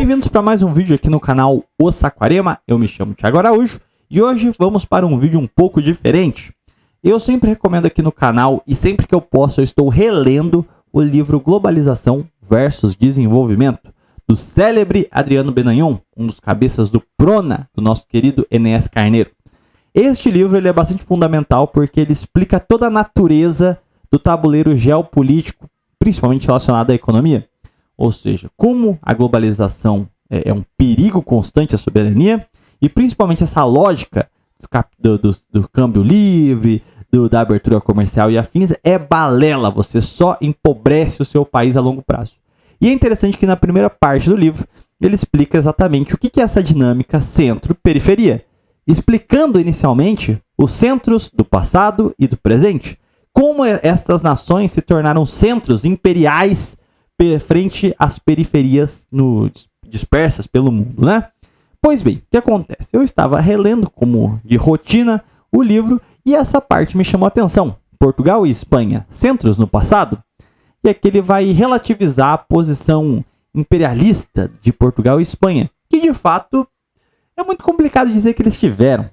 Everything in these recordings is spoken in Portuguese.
Bem-vindos para mais um vídeo aqui no canal O Saquarema. Eu me chamo Thiago Araújo e hoje vamos para um vídeo um pouco diferente. Eu sempre recomendo aqui no canal e sempre que eu posso eu estou relendo o livro Globalização versus Desenvolvimento, do célebre Adriano Benagnon, um dos cabeças do Prona, do nosso querido Enéas Carneiro. Este livro ele é bastante fundamental porque ele explica toda a natureza do tabuleiro geopolítico, principalmente relacionado à economia. Ou seja, como a globalização é um perigo constante à soberania e principalmente essa lógica do câmbio livre, da abertura comercial e afins é balela, você só empobrece o seu país a longo prazo. E é interessante que na primeira parte do livro ele explica exatamente o que é essa dinâmica centro-periferia, explicando inicialmente os centros do passado e do presente, como estas nações se tornaram centros imperiais frente às periferias dispersas pelo mundo, né? Pois bem, o que acontece? Eu estava relendo, como de rotina, o livro e essa parte me chamou a atenção. Portugal e Espanha, centros no passado? E aqui ele vai relativizar a posição imperialista de Portugal e Espanha, que de fato é muito complicado dizer que eles tiveram.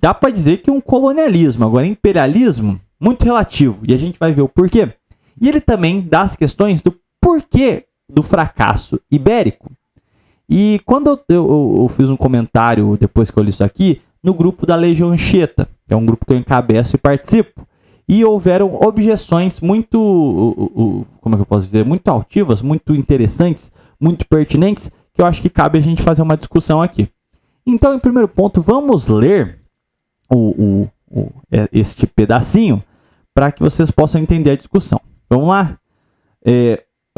Dá para dizer que um colonialismo, agora imperialismo, muito relativo, e a gente vai ver o porquê. E ele também dá as questões do porquê do fracasso ibérico. E quando eu fiz um comentário, depois que eu li isso aqui, no grupo da Legião Anchieta, que é um grupo que eu encabeço e participo, e houveram objeções muito, como é que eu posso dizer, muito altivas, muito interessantes, muito pertinentes, que eu acho que cabe a gente fazer uma discussão aqui. Então, em primeiro ponto, vamos ler este pedacinho para que vocês possam entender a discussão. Vamos lá?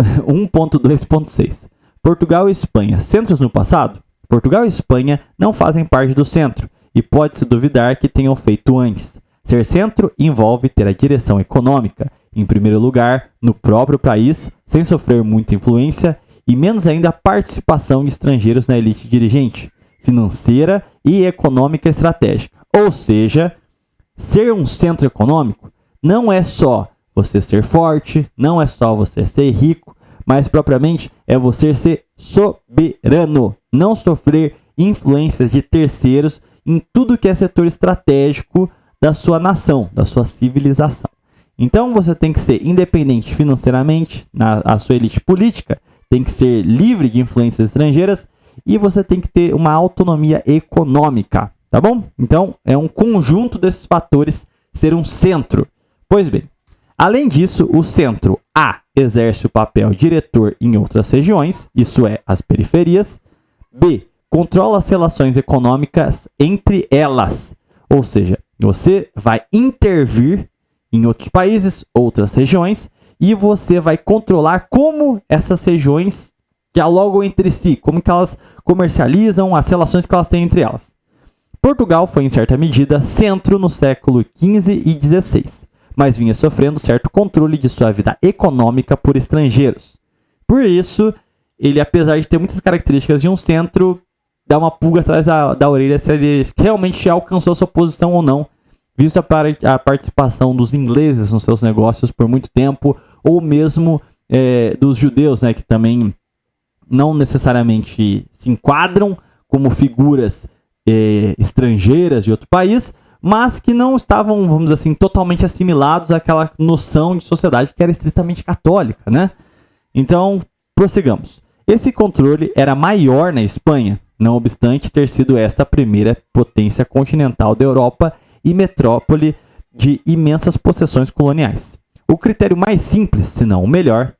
1.2.6 Portugal e Espanha, centros no passado? Portugal e Espanha não fazem parte do centro e pode-se duvidar que tenham feito antes. Ser centro envolve ter a direção econômica, em primeiro lugar, no próprio país, sem sofrer muita influência e menos ainda a participação de estrangeiros na elite dirigente, financeira e econômica estratégica. Ou seja, ser um centro econômico não é só você ser forte, não é só você ser rico, mas propriamente é você ser soberano, não sofrer influências de terceiros em tudo que é setor estratégico da sua nação, da sua civilização. Então você tem que ser independente financeiramente, a sua elite política tem que ser livre de influências estrangeiras e você tem que ter uma autonomia econômica, tá bom? Então é um conjunto desses fatores ser um centro. Pois bem, além disso, o centro A exerce o papel diretor em outras regiões, isso é, as periferias. B controla as relações econômicas entre elas, ou seja, você vai intervir em outros países, outras regiões, e você vai controlar como essas regiões dialogam entre si, como que elas comercializam, as relações que elas têm entre elas. Portugal foi, em certa medida, centro no século XV e XVI, mas vinha sofrendo certo controle de sua vida econômica por estrangeiros. Por isso, ele, apesar de ter muitas características de um centro, dá uma pulga atrás da orelha se ele realmente alcançou sua posição ou não, visto a participação dos ingleses nos seus negócios por muito tempo, ou mesmo dos judeus, né, que também não necessariamente se enquadram como figuras estrangeiras de outro país, mas que não estavam, vamos dizer assim, totalmente assimilados àquela noção de sociedade que era estritamente católica, né? Então, prossigamos. Esse controle era maior na Espanha, não obstante ter sido esta a primeira potência continental da Europa e metrópole de imensas possessões coloniais. O critério mais simples, se não o melhor,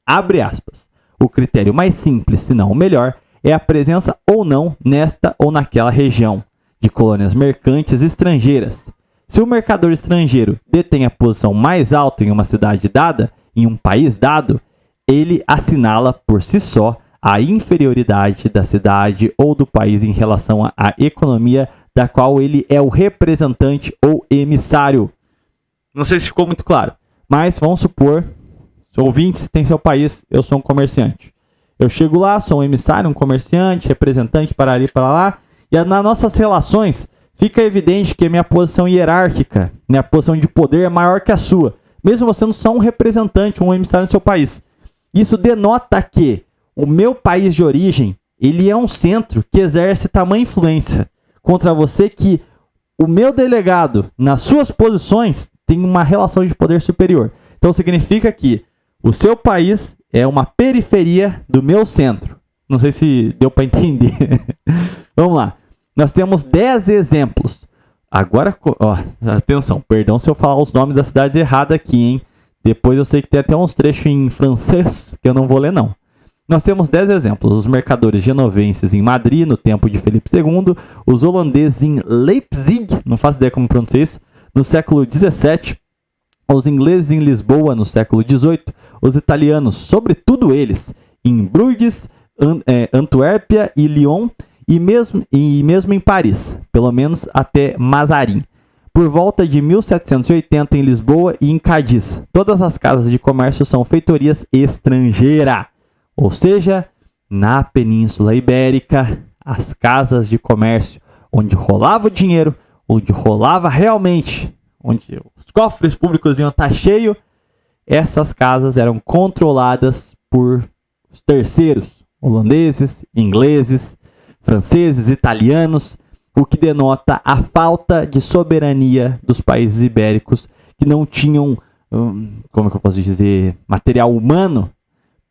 abre aspas. O critério mais simples, se não o melhor, é a presença ou não nesta ou naquela região de colônias mercantes estrangeiras. Se o mercador estrangeiro detém a posição mais alta em uma cidade dada, em um país dado, ele assinala por si só a inferioridade da cidade ou do país em relação à economia da qual ele é o representante ou emissário. Não sei se ficou muito claro, mas vamos supor, ouvintes, tem seu país, eu sou um comerciante. Eu chego lá, sou um emissário, um comerciante, representante para ali e para lá, e nas nossas relações fica evidente que a minha posição hierárquica, minha posição de poder é maior que a sua, mesmo você não sendo só um representante, um emissário do seu país. Isso denota que o meu país de origem, ele é um centro que exerce tamanha influência contra você que o meu delegado, nas suas posições, tem uma relação de poder superior. Então significa que o seu país é uma periferia do meu centro. Não sei se deu para entender. Vamos lá. Nós temos 10 exemplos. Agora, ó, atenção, perdão se eu falar os nomes das cidades errados aqui, hein? Depois eu sei que tem até uns trechos em francês que eu não vou ler, não. Nós temos 10 exemplos. Os mercadores genovenses em Madrid, no tempo de Felipe II. Os holandeses em Leipzig, não faço ideia como pronunciar isso, no século XVII. Os ingleses em Lisboa, no século XVIII. Os italianos, sobretudo eles, em Bruges, Antuérpia e Lyon. E mesmo em Paris, pelo menos até Mazarin. Por volta de 1780 em Lisboa e em Cádiz. Todas as casas de comércio são feitorias estrangeiras. Ou seja, na Península Ibérica, as casas de comércio onde rolava o dinheiro, onde rolava realmente, onde os cofres públicos iam estar cheios, essas casas eram controladas por terceiros, holandeses, ingleses, franceses, italianos, o que denota a falta de soberania dos países ibéricos que não tinham, como é que eu posso dizer, material humano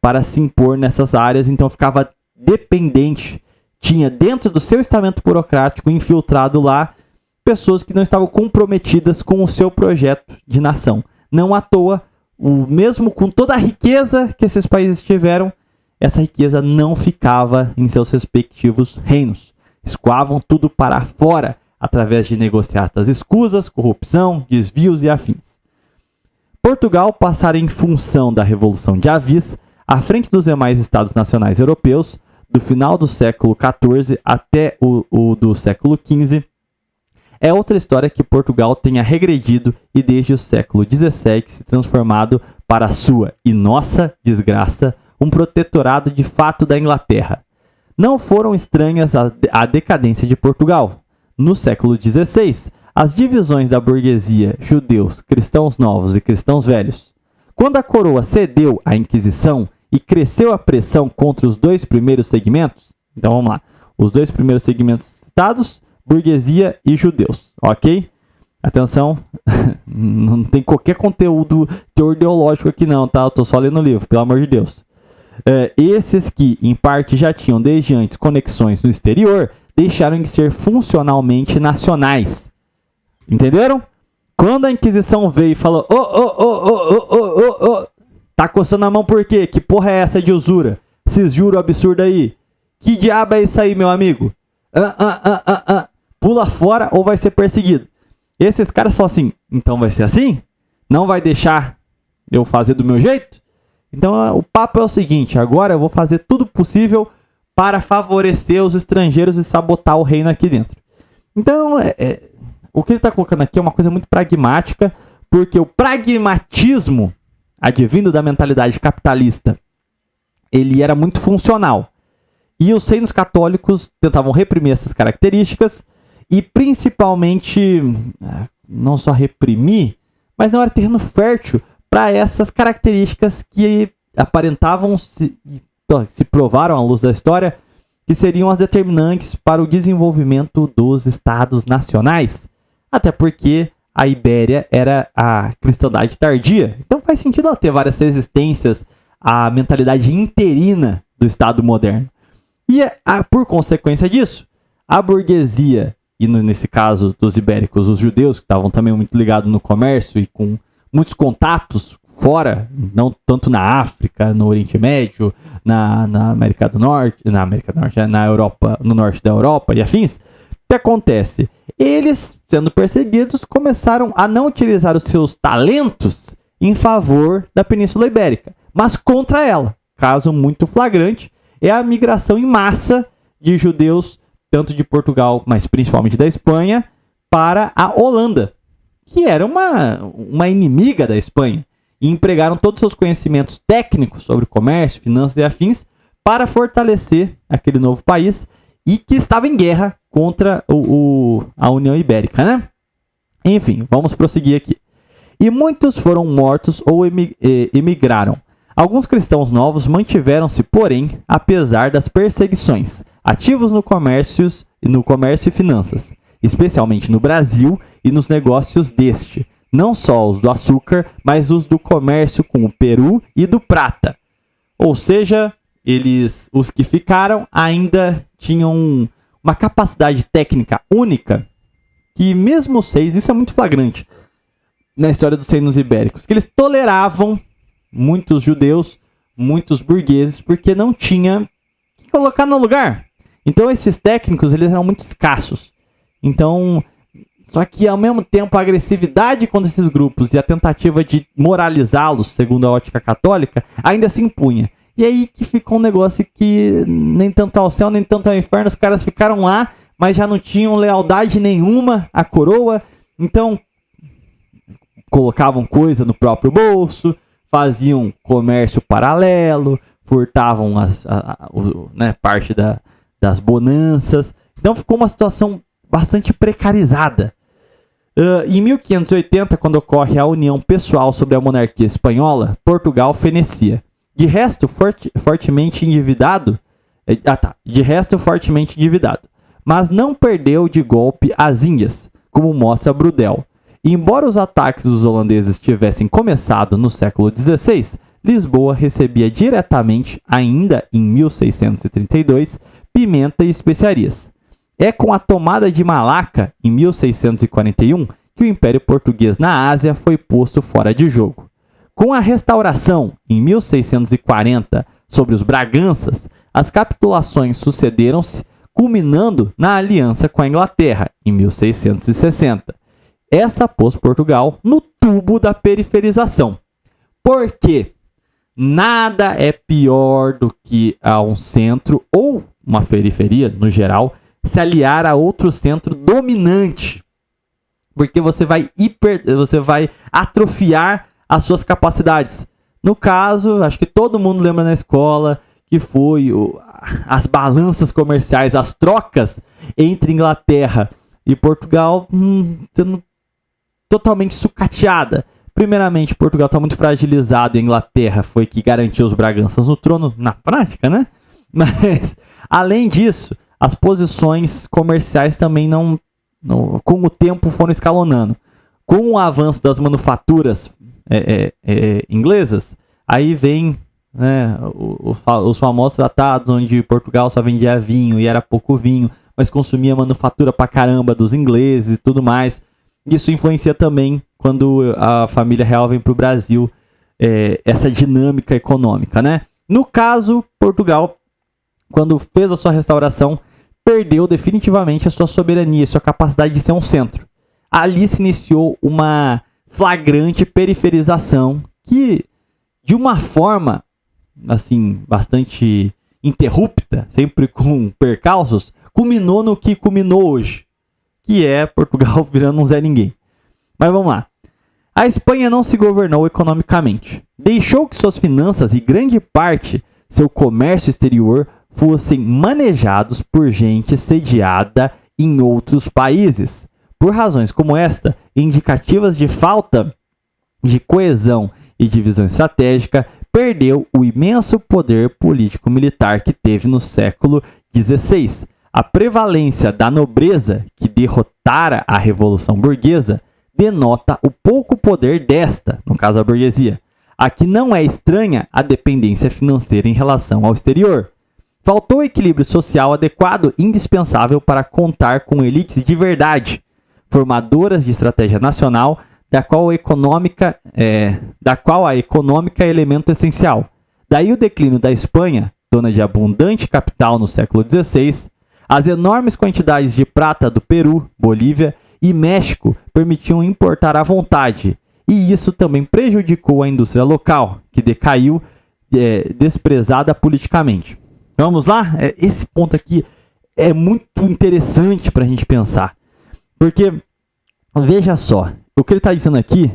para se impor nessas áreas, então ficava dependente. Tinha dentro do seu estamento burocrático, infiltrado lá, pessoas que não estavam comprometidas com o seu projeto de nação. Não à toa, mesmo com toda a riqueza que esses países tiveram, essa riqueza não ficava em seus respectivos reinos. Escoavam tudo para fora, através de negociatas escusas, corrupção, desvios e afins. Portugal passara em função da Revolução de Avis, à frente dos demais estados nacionais europeus, do final do século XIV até o do século XV. É outra história que Portugal tenha regredido e desde o século XVII se transformado para a sua e nossa desgraça, um protetorado de fato da Inglaterra. Não foram estranhas à decadência de Portugal. No século XVI, as divisões da burguesia, judeus, cristãos novos e cristãos velhos. Quando a coroa cedeu à Inquisição e cresceu a pressão contra os dois primeiros segmentos, então vamos lá, os dois primeiros segmentos citados, burguesia e judeus, ok? Atenção, não tem qualquer conteúdo teológico aqui não, tá? Eu tô só lendo o livro, pelo amor de Deus. Esses que, em parte, já tinham desde antes conexões no exterior, deixaram de ser funcionalmente nacionais. Entenderam? Quando a Inquisição veio e falou, tá coçando a mão por quê? Que porra é essa de usura? Esses juros absurdos aí. Que diabo é isso aí, meu amigo? Pula fora ou vai ser perseguido. Esses caras falam assim, então vai ser assim? Não vai deixar eu fazer do meu jeito? Então o papo é o seguinte, agora eu vou fazer tudo possível para favorecer os estrangeiros e sabotar o reino aqui dentro. Então, o que ele está colocando aqui é uma coisa muito pragmática, porque o pragmatismo, advindo da mentalidade capitalista, ele era muito funcional. E os reinos católicos tentavam reprimir essas características e principalmente, não só reprimir, mas não era terreno fértil para essas características que aparentavam se provaram à luz da história que seriam as determinantes para o desenvolvimento dos estados nacionais. Até porque a Ibéria era a cristandade tardia. Então faz sentido ela ter várias resistências à mentalidade interina do Estado moderno. E por consequência disso, a burguesia, e nesse caso dos ibéricos, os judeus, que estavam também muito ligados no comércio e com muitos contatos fora, não tanto na África, no Oriente Médio, na América do Norte, na Europa, no norte da Europa e afins, o que acontece? Eles, sendo perseguidos, começaram a não utilizar os seus talentos em favor da Península Ibérica, mas contra ela. Caso muito flagrante é a migração em massa de judeus, tanto de Portugal, mas principalmente da Espanha, para a Holanda, que era uma inimiga da Espanha, e empregaram todos os seus conhecimentos técnicos sobre comércio, finanças e afins para fortalecer aquele novo país e que estava em guerra contra a União Ibérica, né? Enfim, vamos prosseguir aqui. E muitos foram mortos ou emigraram. Alguns cristãos novos mantiveram-se, porém, apesar das perseguições, ativos no comércio e finanças, especialmente no Brasil e nos negócios deste, não só os do açúcar, mas os do comércio com o Peru e do prata. Ou seja, os que ficaram ainda tinham uma capacidade técnica única, que mesmo os reis, isso é muito flagrante na história dos reinos ibéricos, que eles toleravam muitos judeus, muitos burgueses, porque não tinha que colocar no lugar. Então esses técnicos, eles eram muito escassos. Então, só que ao mesmo tempo a agressividade contra esses grupos e a tentativa de moralizá-los, segundo a ótica católica, ainda se impunha. E aí que ficou um negócio que nem tanto ao céu, nem tanto ao inferno, os caras ficaram lá, mas já não tinham lealdade nenhuma à coroa, então colocavam coisa no próprio bolso, faziam comércio paralelo, furtavam parte das bonanças. Então ficou uma situação bastante precarizada. Em 1580, quando ocorre a união pessoal sobre a monarquia espanhola, Portugal fenecia. De resto, fortemente endividado, mas não perdeu de golpe as Índias, como mostra Brudel. E embora os ataques dos holandeses tivessem começado no século XVI, Lisboa recebia diretamente, ainda em 1632, pimenta e especiarias. É com a tomada de Malaca, em 1641, que o Império Português na Ásia foi posto fora de jogo. Com a restauração, em 1640, sobre os Braganças, as capitulações sucederam-se, culminando na aliança com a Inglaterra, em 1660. Essa pôs Portugal no tubo da periferização. Por quê? Nada é pior do que a um centro, ou uma periferia, no geral, se aliar a outro centro dominante. Porque você vai atrofiar as suas capacidades. No caso, acho que todo mundo lembra na escola que foi as balanças comerciais, as trocas entre Inglaterra e Portugal sendo totalmente sucateada. Primeiramente, Portugal está muito fragilizado e a Inglaterra foi que garantiu os Braganças no trono, na prática, né? Mas, além disso, as posições comerciais também com o tempo foram escalonando. Com o avanço das manufaturas inglesas, aí vem, né, os famosos tratados onde Portugal só vendia vinho e era pouco vinho, mas consumia manufatura pra caramba dos ingleses e tudo mais. Isso influencia também quando a família real vem pro Brasil, essa dinâmica econômica, né? No caso, Portugal, quando fez a sua restauração, perdeu definitivamente a sua soberania, sua capacidade de ser um centro. Ali se iniciou uma flagrante periferização que, de uma forma assim, bastante interrupta, sempre com percalços, culminou no que culminou hoje, que é Portugal virando um Zé Ninguém. Mas vamos lá. A Espanha não se governou economicamente. Deixou que suas finanças e grande parte seu comércio exterior fossem manejados por gente sediada em outros países. Por razões como esta, indicativas de falta de coesão e divisão estratégica, perdeu o imenso poder político-militar que teve no século XVI. A prevalência da nobreza que derrotara a Revolução Burguesa denota o pouco poder desta, no caso a burguesia, a que não é estranha a dependência financeira em relação ao exterior. Faltou equilíbrio social adequado, indispensável para contar com elites de verdade, formadoras de estratégia nacional, da qual a econômica é elemento essencial. Daí o declínio da Espanha, dona de abundante capital no século XVI, as enormes quantidades de prata do Peru, Bolívia e México permitiam importar à vontade, e isso também prejudicou a indústria local, que decaiu desprezada politicamente. Vamos lá? Esse ponto aqui é muito interessante para a gente pensar. Porque, veja só, o que ele está dizendo aqui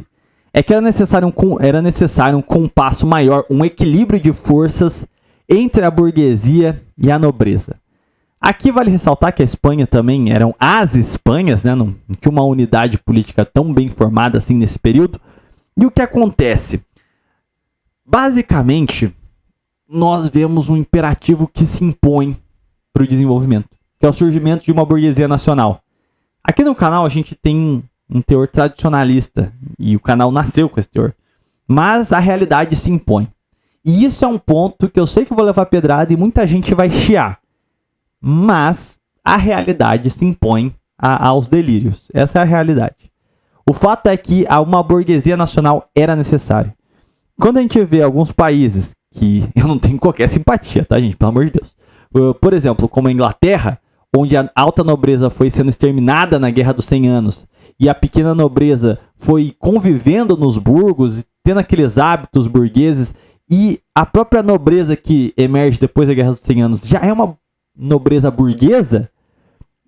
é que era necessário um compasso maior, um equilíbrio de forças entre a burguesia e a nobreza. Aqui vale ressaltar que a Espanha também eram as Espanhas, né? Não tinha uma unidade política tão bem formada assim nesse período. E o que acontece? Basicamente, nós vemos um imperativo que se impõe para o desenvolvimento, que é o surgimento de uma burguesia nacional. Aqui no canal a gente tem um teor tradicionalista, e o canal nasceu com esse teor, mas a realidade se impõe. E isso é um ponto que eu sei que eu vou levar pedrada e muita gente vai chiar, mas a realidade se impõe aos delírios. Essa é a realidade. O fato é que uma burguesia nacional era necessária. Quando a gente vê alguns países que eu não tenho qualquer simpatia, tá, gente? Pelo amor de Deus. Por exemplo, como a Inglaterra, onde a alta nobreza foi sendo exterminada na Guerra dos 100 Anos e a pequena nobreza foi convivendo nos burgos, tendo aqueles hábitos burgueses, e a própria nobreza que emerge depois da Guerra dos 100 Anos já é uma nobreza burguesa,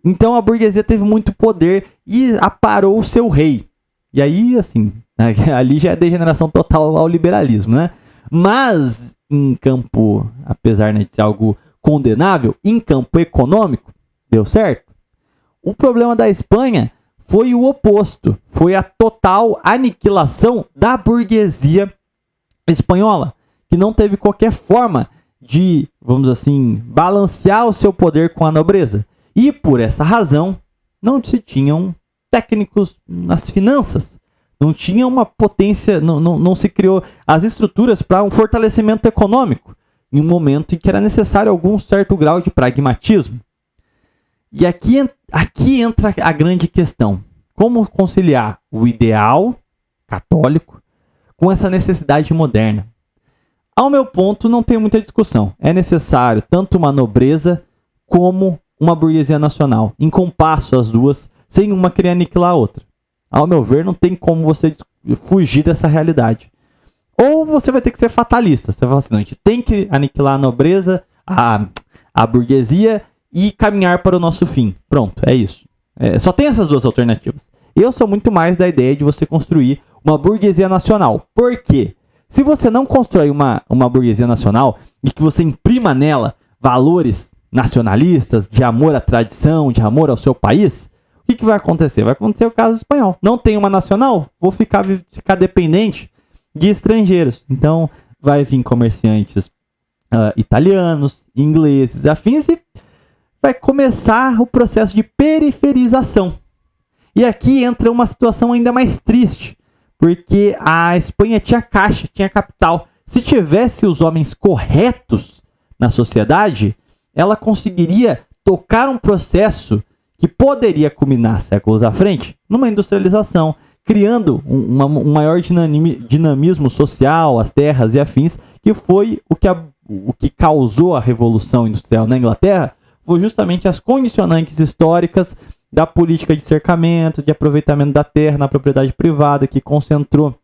então a burguesia teve muito poder e aparou o seu rei. E aí, assim, ali já é degeneração total ao liberalismo, né? Mas, em campo, apesar de ser algo condenável, em campo econômico, deu certo. O problema da Espanha foi o oposto. Foi a total aniquilação da burguesia espanhola, que não teve qualquer forma de, vamos assim, balancear o seu poder com a nobreza. E, por essa razão, não se tinham técnicos nas finanças. Não tinha uma potência, não se criou as estruturas para um fortalecimento econômico, em um momento em que era necessário algum certo grau de pragmatismo. E aqui entra a grande questão. Como conciliar o ideal católico com essa necessidade moderna? Ao meu ponto, não tem muita discussão. É necessário tanto uma nobreza como uma burguesia nacional, em compasso as duas, sem uma querer aniquilar a outra. Ao meu ver, não tem como você fugir dessa realidade. Ou você vai ter que ser fatalista. Você vai falar assim, não, a gente tem que aniquilar a nobreza, a burguesia e caminhar para o nosso fim. Pronto, é isso. Só tem essas duas alternativas. Eu sou muito mais da ideia de você construir uma burguesia nacional. Por quê? Se você não constrói uma burguesia nacional e que você imprima nela valores nacionalistas, de amor à tradição, de amor ao seu país, o que vai acontecer? Vai acontecer o caso espanhol. Não tem uma nacional, vou ficar dependente de estrangeiros. Então, vai vir comerciantes italianos, ingleses, afins, e vai começar o processo de periferização. E aqui entra uma situação ainda mais triste, porque a Espanha tinha caixa, tinha capital. Se tivesse os homens corretos na sociedade, ela conseguiria tocar um processo que poderia culminar séculos à frente numa industrialização, criando um maior dinamismo social, as terras e afins, que foi o que causou a Revolução Industrial na Inglaterra, foi justamente as condicionantes históricas da política de cercamento, de aproveitamento da terra na propriedade privada, que concentrou,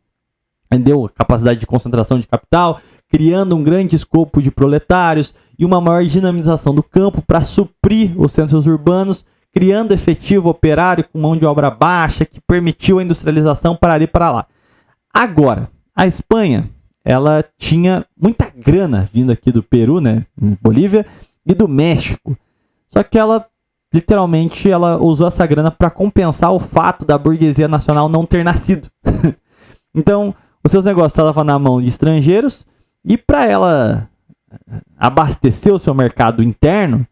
deu capacidade de concentração de capital, criando um grande escopo de proletários e uma maior dinamização do campo para suprir os centros urbanos, criando efetivo operário com mão de obra baixa, que permitiu a industrialização para ali e para lá. Agora, a Espanha, ela tinha muita grana vindo aqui do Peru, né, Bolívia, e do México. Só que ela, literalmente, ela usou essa grana para compensar o fato da burguesia nacional não ter nascido. Então, os seus negócios estavam na mão de estrangeiros, e para ela abastecer o seu mercado interno,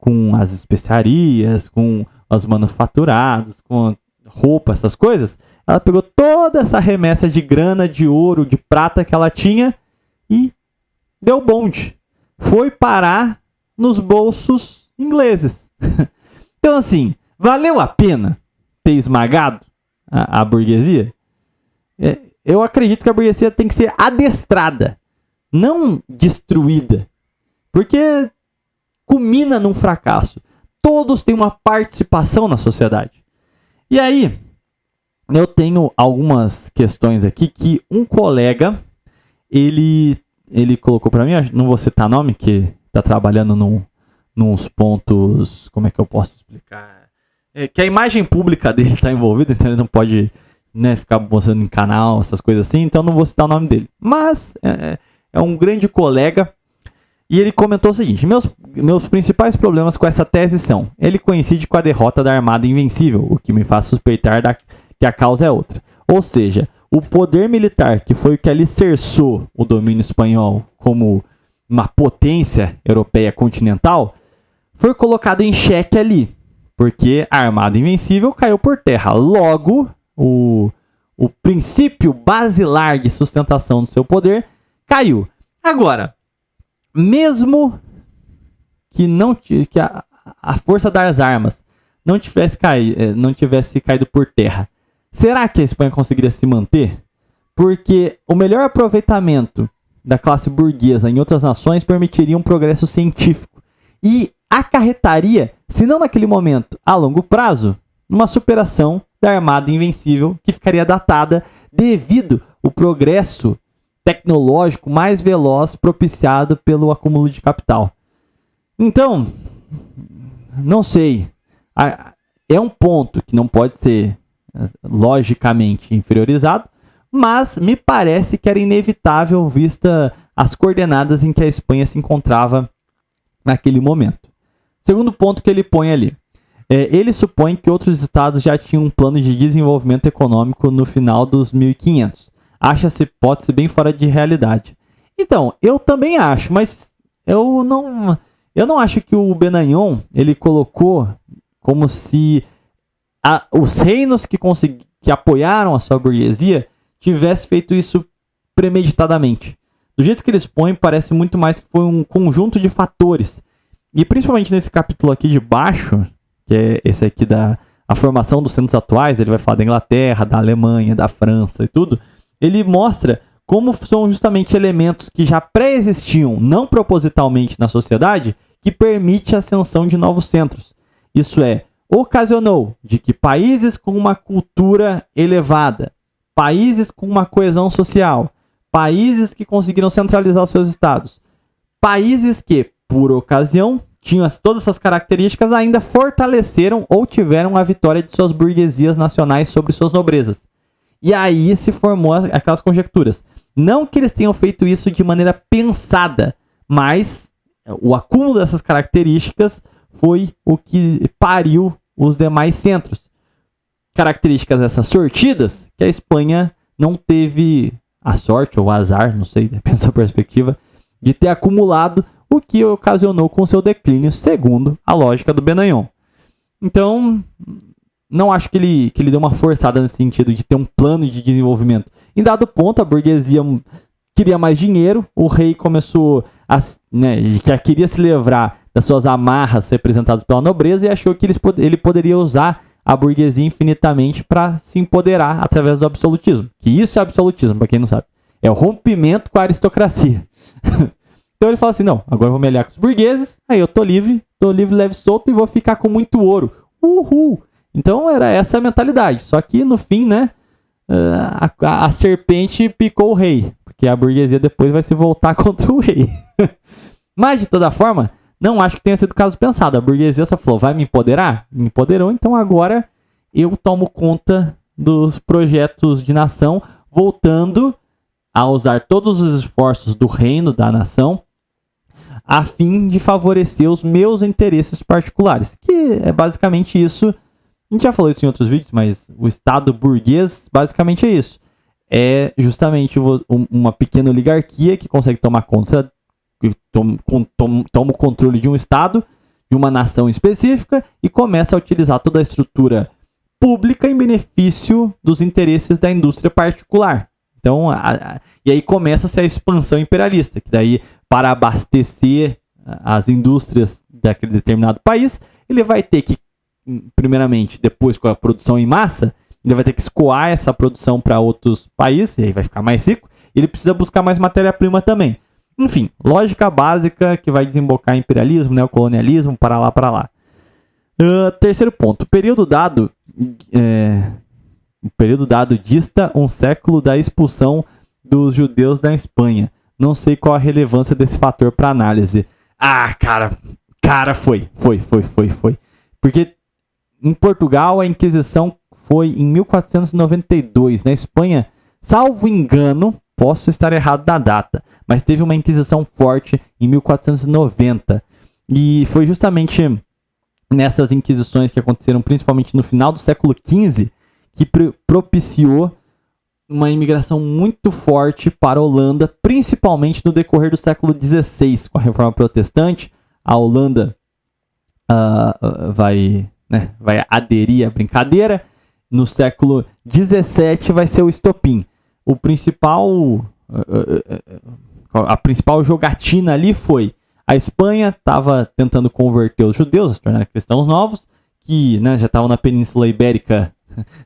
com as especiarias, com os manufaturados, com roupa, essas coisas, ela pegou toda essa remessa de grana, de ouro, de prata que ela tinha e deu bonde. Foi parar nos bolsos ingleses. Então, assim, valeu a pena ter esmagado a burguesia? Eu acredito que a burguesia tem que ser adestrada, não destruída. Porque culmina num fracasso. Todos têm uma participação na sociedade. E aí, eu tenho algumas questões aqui que um colega, ele colocou para mim, não vou citar nome, que tá trabalhando nos pontos, como é que eu posso explicar? Que a imagem pública dele tá envolvida, então ele não pode, né, ficar mostrando em canal, essas coisas assim, então não vou citar o nome dele. Mas é um grande colega. E ele comentou o seguinte: meus principais problemas com essa tese são: ele coincide com a derrota da Armada Invencível, o que me faz suspeitar que a causa é outra. Ou seja, o poder militar, que foi o que alicerçou o domínio espanhol como uma potência europeia continental, foi colocado em xeque ali, porque a Armada Invencível caiu por terra. Logo, o princípio basilar de sustentação do seu poder caiu. Agora, mesmo que a força das armas não tivesse caído por terra, será que a Espanha conseguiria se manter? Porque o melhor aproveitamento da classe burguesa em outras nações permitiria um progresso científico e acarretaria, se não naquele momento, a longo prazo, numa superação da Armada Invencível, que ficaria datada devido ao progresso tecnológico mais veloz propiciado pelo acúmulo de capital. Então, não sei. É um ponto que não pode ser logicamente inferiorizado, mas me parece que era inevitável vista as coordenadas em que a Espanha se encontrava naquele momento. Segundo ponto que ele põe ali. Ele supõe que outros estados já tinham um plano de desenvolvimento econômico no final dos 1500. Acha essa hipótese bem fora de realidade. Então, eu também acho, mas eu não acho que o Benayon ele colocou como se os reinos que apoiaram a sua burguesia tivessem feito isso premeditadamente. Do jeito que eles põem, parece muito mais que foi um conjunto de fatores. E principalmente nesse capítulo aqui de baixo, que é esse aqui a formação dos centros atuais, ele vai falar da Inglaterra, da Alemanha, da França e tudo, ele mostra como são justamente elementos que já pré-existiam, não propositalmente na sociedade, que permite a ascensão de novos centros. Isso ocasionou de que países com uma cultura elevada, países com uma coesão social, países que conseguiram centralizar os seus estados, países que, por ocasião, tinham todas essas características, ainda fortaleceram ou tiveram a vitória de suas burguesias nacionais sobre suas nobrezas. E aí se formou aquelas conjecturas. Não que eles tenham feito isso de maneira pensada, mas o acúmulo dessas características foi o que pariu os demais centros. Características essas sortidas que a Espanha não teve a sorte ou o azar, não sei, depende da sua perspectiva, de ter acumulado, o que ocasionou com seu declínio, segundo a lógica do Benayon. Então, não acho que ele deu uma forçada nesse sentido de ter um plano de desenvolvimento. Em dado ponto, a burguesia queria mais dinheiro, o rei começou já queria se livrar das suas amarras representadas pela nobreza e achou que ele poderia usar a burguesia infinitamente para se empoderar através do absolutismo. Que isso é absolutismo, para quem não sabe. É o rompimento com a aristocracia. Então ele fala assim, não, agora eu vou me aliar com os burgueses, aí eu tô livre, leve, solto e vou ficar com muito ouro. Uhul! Então era essa a mentalidade. Só que no fim, né, a serpente picou o rei, porque a burguesia depois vai se voltar contra o rei. Mas de toda forma, não acho que tenha sido o caso pensado. A burguesia só falou, vai me empoderar? Me empoderou, então agora eu tomo conta dos projetos de nação, voltando a usar todos os esforços do reino, da nação, a fim de favorecer os meus interesses particulares. Que é basicamente isso. A gente já falou isso em outros vídeos, mas o Estado burguês basicamente é isso. É justamente uma pequena oligarquia que consegue tomar conta, toma o controle de um Estado, de uma nação específica e começa a utilizar toda a estrutura pública em benefício dos interesses da indústria particular. Então, e aí começa-se a expansão imperialista, que daí, para abastecer as indústrias daquele determinado país, ele vai ter que, primeiramente, depois com a produção em massa, ele vai ter que escoar essa produção para outros países, e aí vai ficar mais rico, e ele precisa buscar mais matéria-prima também. Enfim, lógica básica que vai desembocar em imperialismo, neocolonialismo, para lá. Terceiro ponto, o período dado dista um século da expulsão dos judeus da Espanha. Não sei qual a relevância desse fator para análise. Cara, foi. Porque em Portugal a Inquisição foi em 1492. Na Espanha, salvo engano, posso estar errado na data, mas teve uma Inquisição forte em 1490. E foi justamente nessas inquisições que aconteceram principalmente no final do século XV que propiciou uma imigração muito forte para a Holanda, principalmente no decorrer do século XVI, com a Reforma Protestante. A Holanda vai aderir à brincadeira. No século XVII vai ser o estopim. A principal jogatina ali foi: a Espanha estava tentando converter os judeus, se tornar cristãos novos, que, né, já estavam na Península Ibérica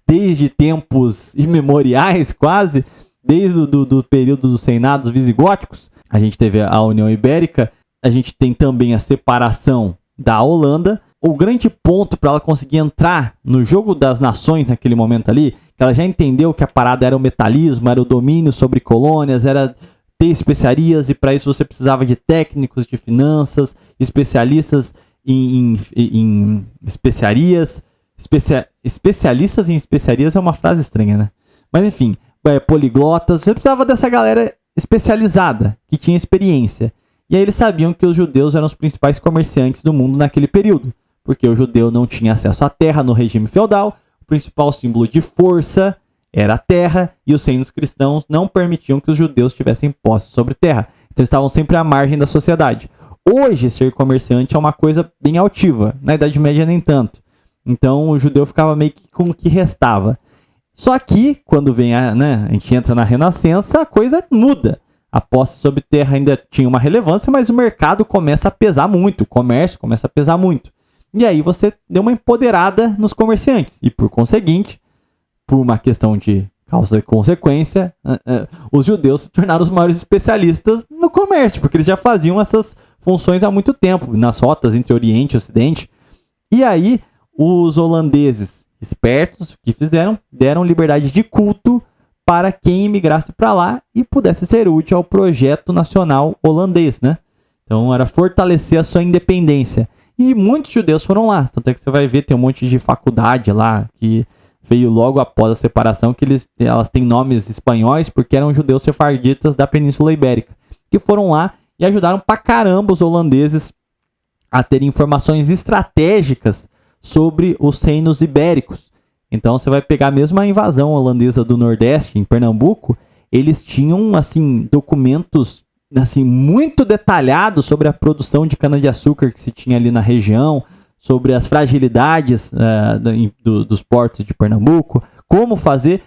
desde tempos imemoriais, quase, desde o período dos reinados visigóticos. A gente teve a União Ibérica, a gente tem também a separação da Holanda. O grande ponto para ela conseguir entrar no jogo das nações naquele momento ali, que ela já entendeu que a parada era o metalismo, era o domínio sobre colônias, era ter especiarias, e para isso você precisava de técnicos de finanças, especialistas em especiarias. Especialistas em especiarias é uma frase estranha, né? Mas enfim, poliglotas, você precisava dessa galera especializada, que tinha experiência. E aí eles sabiam que os judeus eram os principais comerciantes do mundo naquele período, porque o judeu não tinha acesso à terra no regime feudal, o principal símbolo de força era a terra, e os reinos cristãos não permitiam que os judeus tivessem posse sobre terra. Então eles estavam sempre à margem da sociedade. Hoje, ser comerciante é uma coisa bem altiva, na Idade Média nem tanto. Então o judeu ficava meio que com o que restava. Só que, quando vem a gente entra na Renascença, a coisa muda. A posse sobre terra ainda tinha uma relevância, mas o mercado começa a pesar muito, o comércio começa a pesar muito. E aí você deu uma empoderada nos comerciantes. E por conseguinte, por uma questão de causa e consequência, os judeus se tornaram os maiores especialistas no comércio, porque eles já faziam essas funções há muito tempo, nas rotas entre Oriente e Ocidente. E aí, os holandeses espertos, que fizeram, deram liberdade de culto para quem imigrasse para lá e pudesse ser útil ao projeto nacional holandês, né? Então era fortalecer a sua independência. E muitos judeus foram lá. Tanto é que você vai ver, tem um monte de faculdade lá que veio logo após a separação, que elas têm nomes espanhóis porque eram judeus sefarditas da Península Ibérica, que foram lá e ajudaram pra caramba os holandeses a terem informações estratégicas sobre os reinos ibéricos. Então você vai pegar mesmo a invasão holandesa do Nordeste, em Pernambuco, eles tinham assim documentos assim muito detalhados sobre a produção de cana-de-açúcar que se tinha ali na região, sobre as fragilidades dos portos de Pernambuco, como fazer.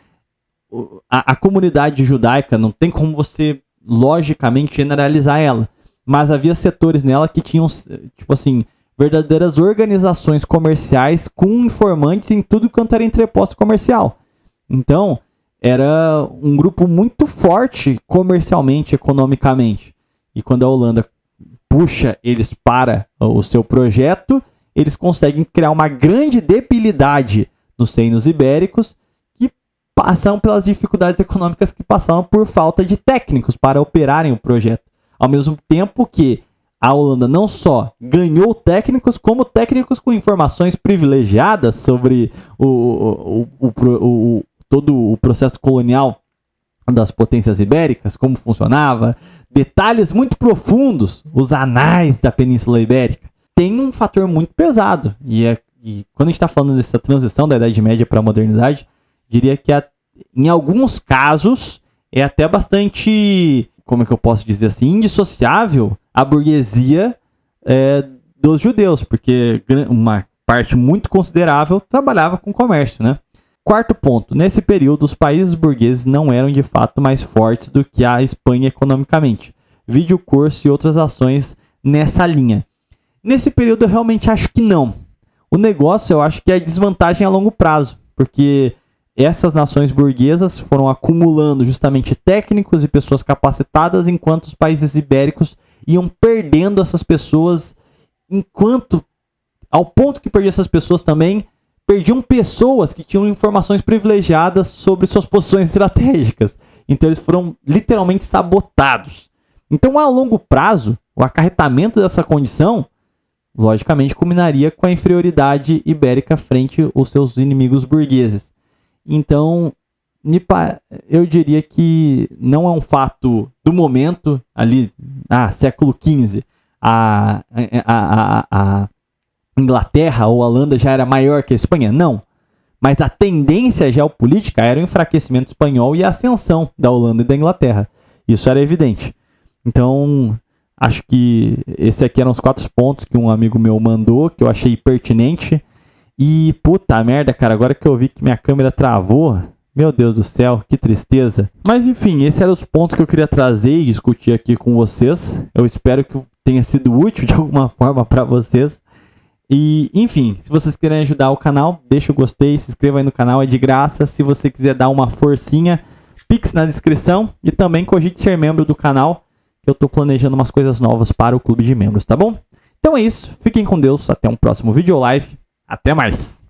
A comunidade judaica, não tem como você logicamente generalizar ela, mas havia setores nela que tinham, tipo assim, verdadeiras organizações comerciais com informantes em tudo quanto era entreposto comercial. Então, era um grupo muito forte comercialmente, economicamente. E quando a Holanda puxa eles para o seu projeto, eles conseguem criar uma grande debilidade nos reinos ibéricos, que passam pelas dificuldades econômicas que passaram por falta de técnicos para operarem o projeto. Ao mesmo tempo que a Holanda não só ganhou técnicos, como técnicos com informações privilegiadas sobre todo o processo colonial das potências ibéricas, como funcionava, detalhes muito profundos, os anais da Península Ibérica. Tem um fator muito pesado. E quando a gente está falando dessa transição da Idade Média para a modernidade, diria que em alguns casos é até bastante, como é que eu posso dizer assim, indissociável a burguesia dos judeus, porque uma parte muito considerável trabalhava com comércio, né? Quarto ponto, nesse período os países burgueses não eram de fato mais fortes do que a Espanha economicamente. Vide o curso e outras ações nessa linha. Nesse período eu realmente acho que não. O negócio eu acho que é desvantagem a longo prazo, porque essas nações burguesas foram acumulando justamente técnicos e pessoas capacitadas, enquanto os países ibéricos iam perdendo essas pessoas, ao ponto que perdiam essas pessoas também, perdiam pessoas que tinham informações privilegiadas sobre suas posições estratégicas. Então eles foram literalmente sabotados. Então, a longo prazo, o acarretamento dessa condição, logicamente, culminaria com a inferioridade ibérica frente aos seus inimigos burgueses. Então, eu diria que não é um fato do momento, ali, século XV, a Inglaterra ou a Holanda já era maior que a Espanha? Não. Mas a tendência geopolítica era o enfraquecimento espanhol e a ascensão da Holanda e da Inglaterra. Isso era evidente. Então, acho que esse aqui eram os 4 pontos que um amigo meu mandou, que eu achei pertinente. E, puta merda, cara, agora que eu vi que minha câmera travou, meu Deus do céu, que tristeza. Mas, enfim, esses eram os pontos que eu queria trazer e discutir aqui com vocês. Eu espero que tenha sido útil de alguma forma para vocês. E, enfim, se vocês querem ajudar o canal, deixa o gostei, se inscreva aí no canal, é de graça. Se você quiser dar uma forcinha, Pix na descrição. E também cogite ser membro do canal, que eu tô planejando umas coisas novas para o clube de membros, tá bom? Então é isso, fiquem com Deus, até um próximo vídeo ou live. Até mais!